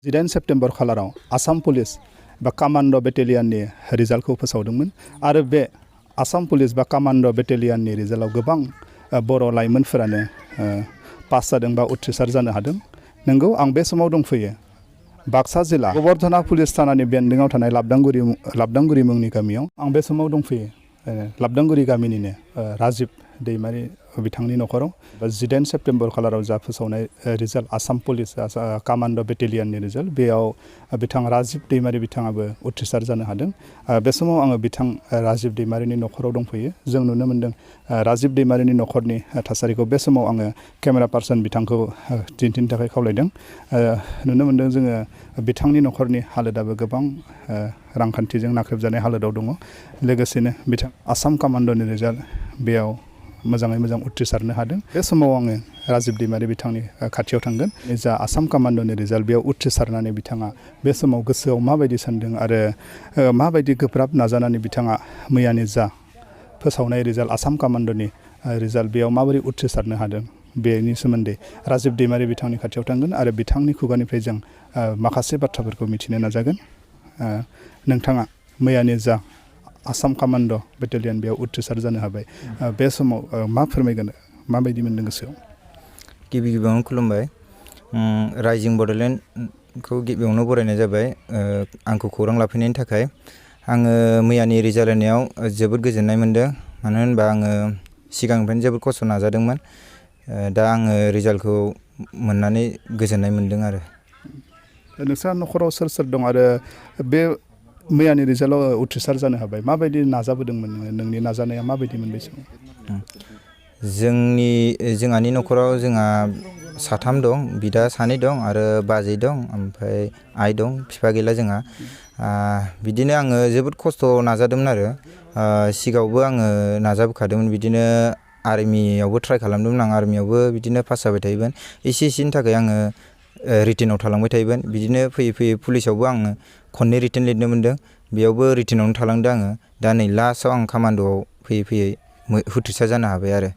18 September खालाराव Assam police बा commando बेटेलियननि रिजाल्टखौ फोसावदोंमोन आरो बे आसाम पुलिस बा कमान्डो बेटेलियननि रिजाल्टआव गोबां बर' लाइमोनफोरानो पास जादों बा उथ्रिसार जानो हादों। नंगौ आं बे समाव दंफैयो बाक्सा जिल्ला गोबर्धना पुलिस थानानि बेन्दोंआव थानाय लाबदांगुरि मुंनि गामियाव आं बे समाव दंफैयो लाबदांगुरि गामिनिनो राजिब दैमारी बिथांनि न'खराव 18 सेप्टेम्बर खालाराव जा फोसावनाय रिजाल्ट आसाम पुलिस कमान्डो बेटेलियननि रिजाल्ट बेयाव बिथां राजिब दैमारी बिथाङाबो उथ्रिसार जानो हादों। बे समाव आङो बिथां राजिब दैमारीनि न'खराव दंफैयो। जों नुनो मोन्दों राजिब दैमारीनि न'खरनि थासारिखौ बे समाव आङो केमेरा पार्सन बिथांखौ दिन्थिनो थाखाय खावलायदों। नुनो मोन्दों जोङो बिथांनि न'खरनि हालोदाबो गोबां रांखान्थिजों नाख्रेबजानाय हालोदाव दङ। लोगोसेनो बिथां आसाम कमान्डोनि रिजाल्ट बेयाव मोजाङै मोजां उथ्रिसारनो हादों। बे समाव आङो राजिब दैमारी बिथांनि खाथियाव थांगोन। जा आसाम कमान्डोनि रिजाल्ट बेयाव उथ्रिसारनानै बिथाङा बे समाव गोसोआव माबायदि सानदों आरो माबायदि गोब्राब नाजानानै बिथाङा मैयानि जा फोसावनाय रिजाल्ट आसाम कमान्डोनि रिजाल्ट बेयाव माबोरै उथ्रिसारनो हादों बेनि सोमोन्दै राजिब दैमारी बिथांनि खाथियाव थांगोन आरो बिथांनि खुगानिफ्राय जों माखासे बाथ्राफोरखौ मिथिनो नाजागोन। नोंथाङा मैयानि जा आसाम कमान्डो बेटेलियन बेयाव उथ्रिसार जानो हाबाय। बे समाव मा फोरमायगोन माबायदि मोन्दों गोसोआव? गिबि गिबियावनो खुलुमबाय। राइजिं बड'लेण्डखौ गिबियावनो बरायनाय जाबाय आंखौ खौरां लाफैनायनि थाखाय। आङो मैयानि रिजाल्ट होनायाव जोबोद गोजोननाय मोन्दों। मानो होनबा आङो सिगांनिफ्रायनो जोबोद खस्थ' नाजादोंमोन। दा आङो रिजाल्टखौ मोननानै गोजोननाय मोन्दों आरो। नोंस्रा न'खराव सोर सोर दं आरो बे मैयानि रिजाल्टआव उथ्रिसार जानो हाबाय माबायदि नाजाबोदोंमोन नोंनि नाजानाया माबायदिमोन बे समाव? जोंहानि न'खराव जोंहा साथाम दं, बिदा सानै दं आरो बाजै दं, ओमफ्राय आइ दं, बिफा गैला जोंहा। बिदिनो आङो जोबोद खस्थ' नाजादोंमोन आरो सिगाङावबो आङो नाजाबोखादोंमोन। बिदिनो आर्मियावबो ट्राइ खालामदोंमोन। आं आर्मियावबो बिदिनो पास जाबाय थायोमोन। एसेनि थाखाय आङो रिटेनाव थालांबाय थायोमोन। बिदिनो फैयै फैयै पुलिसावबो आङो खननै रिटेन लिरनो मोन्दों। बेयावबो रिटेनावनो थालांदों आङो। दा नै लास्टआव आं कमान्डोआव फैयै फैयै उथ्रिसार जानो हाबाय आरो।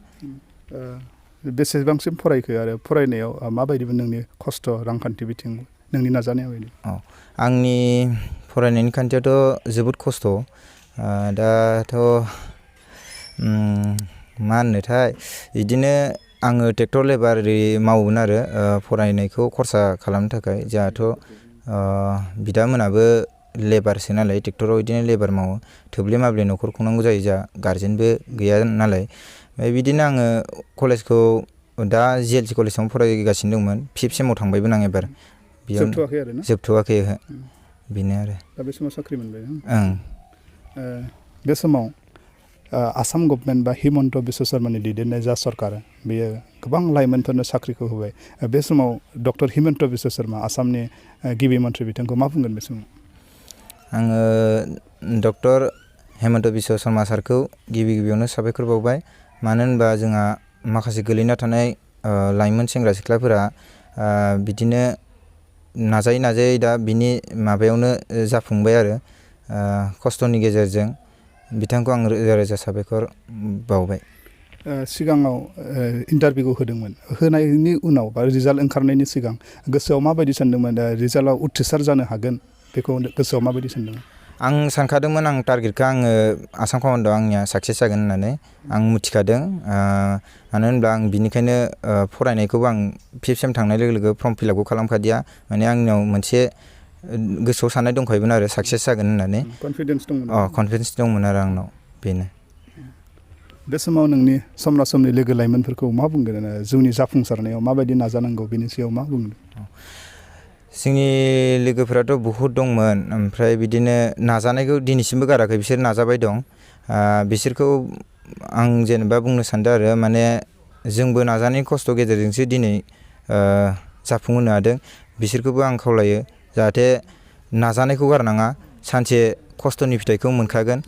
बेसेबांसिम फरायखो आरो फरायनायाव माबायदिमोन नोंनि खस्थ' रांखान्थि बिथिं नोंनि नाजानाया बायदि? आंनि फरायनायनि खान्थियाथ' जोबोद खस्थ'। दाथ' मा होननोथाय बिदिनो आङो ट्रेक्टर लेबार मावोमोन आरो फरायनायखौ खरसा खालामनो थाखाय। जोंहाथ' बिदामोनाबो लेबारसो नालाय ट्रेक्टराव बिदिनो लेबार मावो। थोब्ले माब्ले न'खर खुंनांगौ जायो। जोंहा गारजेनबो गैया नालाय। ओमफ्राय बिदिनो आङो कलेजखौ दा GLC कलेजावनो फरायगासिनो दंमोन। 5th सेमाव थांबायमोन आं एबार। जोबथ'वाखै आरो ना? जोबथ'वाखै बेनो आरो। दा बे समाव साख्रि मोनबाय? बे समाव आसाम गभर्नमेन्ट बा हिमन्त बिश्व शर्मानि दैदेननाय जा सरकार बेयो गोबां लाइमोनफोरनो साख्रिखौ होबाय। बे समाव डक्टर हिमन्त बिश्व शर्मा आसामनि गिबि मन्थ्रि बिथांखौ मा बुंगोन बे समाव? आङो डक्टर हिमन्त बिश्व शर्मा सारखौ गिबियावनो साबायखर बावबाय। मानो होनबा जोंहा माखासे गोलैना थानाय लाइमोन सेंग्रा सिख्लाफोरा बिदिनो नाजायै नाजायै दा बिनि माबायावनो जाफुंबाय आरो खस्थ'नि गेजेरजों। बिथांखौ आं रोजा रोजा साबायखर बावबाय। सिगाङाव इन्टारभिउखौ होदोंमोन। होनायनि उनाव बा रिजाल्ट ओंखारनायनि सिगां गोसोआव माबायदि सानदोंमोन? रिजाल्टआव उथ्रिसार जानो हागोन बेखौ गोसोआव माबायदि सानदोंमोन? आं सानखादोंमोन आं टारगेटखौ आङो आसाम कमान्डोआव आंनिया साक्सेस जागोन होननानै आं मिथिखादों। मानो होनब्ला आं बिनिखायनो फरायनायखौबो आं 5th सेम थांनाय लोगो लोगो फर्म फिलआपखौ खालामखादिया। माने आंनियाव मोनसे गोसोआव साननाय दंखायोमोन आरो साक्सेस जागोन होननानै। कनफिडेन्स दंमोन? कनफिडेन्स दंमोन आरो आंनाव। बेनो। बे समाव नोंनि समना समनि लोगो लाइमोनफोरखौ मा बुंगोन? जिउनि जाफुंसारनायाव माबायदि नाजानांगौ बेनि सायाव मा बुंगोन? जोंनि लोगोफोराथ' बहुद दंमोन। ओमफ्राय बिदिनो नाजानायखौ दिनैसिमबो गाराखै। बिसोर नाजाबाय दं। बिसोरखौ आं जेनेबा बुंनो सानदों आरो माने जोंबो नाजानायनि खस्थ' गेजेरजोंसो दिनै जाफुंहोनो हादों। बिसोरखौबो आं खावलायो जाहाथे नाजानायखौ गारनाङा। सानसे खस्थ'नि फिथाइखौ मोनखागोन,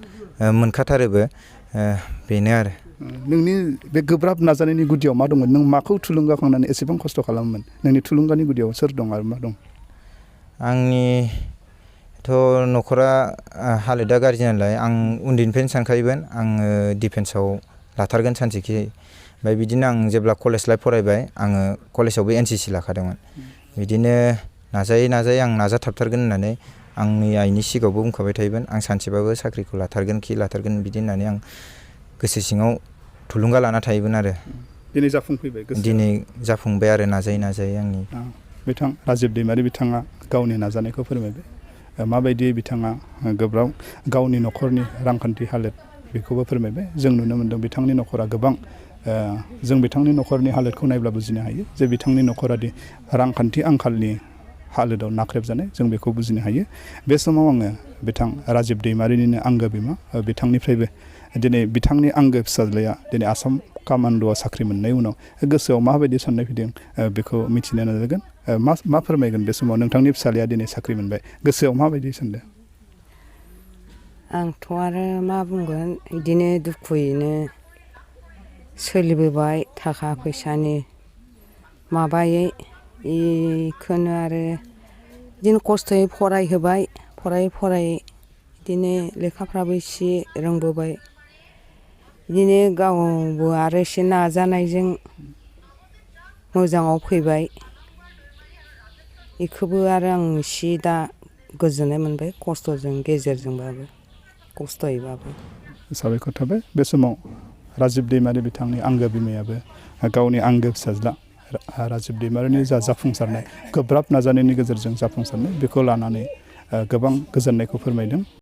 मोनखाथारोबो। बेनो आरो। नोंनि बे गोब्राब नाजानायनि गुदियाव मा दंमोन? नों माखौ थुलुंगाखांनानै एसेबां खस्थ' खालामोमोन? नोंनि थुलुंगानि गुदियाव सोर दं आरो मा दं? आंनिथ' न'खरा हालोदा गाज्रि नालाय आं उन्दैनिफ्रायनो सानखायोमोन आङो डिफेन्सआव लाथारगोन सानसेखि। ओमफ्राय बिदिनो आं जेब्ला कलेज लाइफ फरायबाय आङो कलेजावबो NCC लाखादोंमोन। बिदिनो नाजायै नाजायै आं नाजाथाबथारगोन होननानै आंनि आइनि सिगाङावबो बुंखाबाय थायोमोन आं सानसेबाबो साख्रिखौ लाथारगोन बिदि होननानै आं गोसो सिङाव थुलुंगा लाना थायोमोन आरो दिनै जाफुंफैबाय गोसोआव दिनै जाफुंबाय आरो नाजायै नाजायै आंनि बिथां राजिब दैमारि बिथाङा गावनि नाजानायखौ फोरमायबाय माबायदि बिथाङा गोब्राब गावनि न'खरनि रांखान्थि हालोद बेखौबो फोरमायबाय जों नुनो मोन्दों बिथांनि न'खरा गोबां जों बिथांनि न'खरनि हालोदखौ नायब्ला बुजिनो हायो जे बिथांनि न'खरादि रांखान्थि आंखालनि हालोदाव नाख्रेबजानाय जों बेखौ बुजिनो हायो बे समाव आङो बिथां राजिब दैमारिनिनो आंगो बिमा बिथांनिफ्रायबो दिनै बिथांनि आंगो फिसाज्लाया दिनै आसाम कामान्ड'आव साख्रि मोननाय उनाव गोसोआव माबायदि साननाय फैदों बेखौ मिथिनो नाजागोन मा फोरमायगोन बे समाव नोंथांनि फिसाज्लाया दिनै साख्रि मोनबाय गोसोआव माबायदि सानदों आंथ' आरो मा बुंगोन बिदिनो दुखुयैनो सोलिबोबाय थाखा फैसानि माबायै बेखौनो आरो बिदिनो खस्थ'यै फरायहोबाय फरायै बिदिनो लेखाफ्राबो एसे रोंबोबाय बिदिनो गावबो आरो एसे नाजानायजों मोजाङाव फैबाय बेखौबो आरो आं एसे दा गोजोननाय मोनबाय खस्थ'जों गेजेरजोंबाबो खस्थ'यैबाबो साबायखर थाबाय बे समाव राजिब दैमारि बिथांनि आंगो बिमायाबो गावनि आंगो फिसाज्ला राजिब दैमारिनि जाफुंसारनाय गोब्राब नाजानायनि गेजेरजों जाफुंसारनाय बेखौ लानानै गोबां गोजोननायखौ फोरमायदों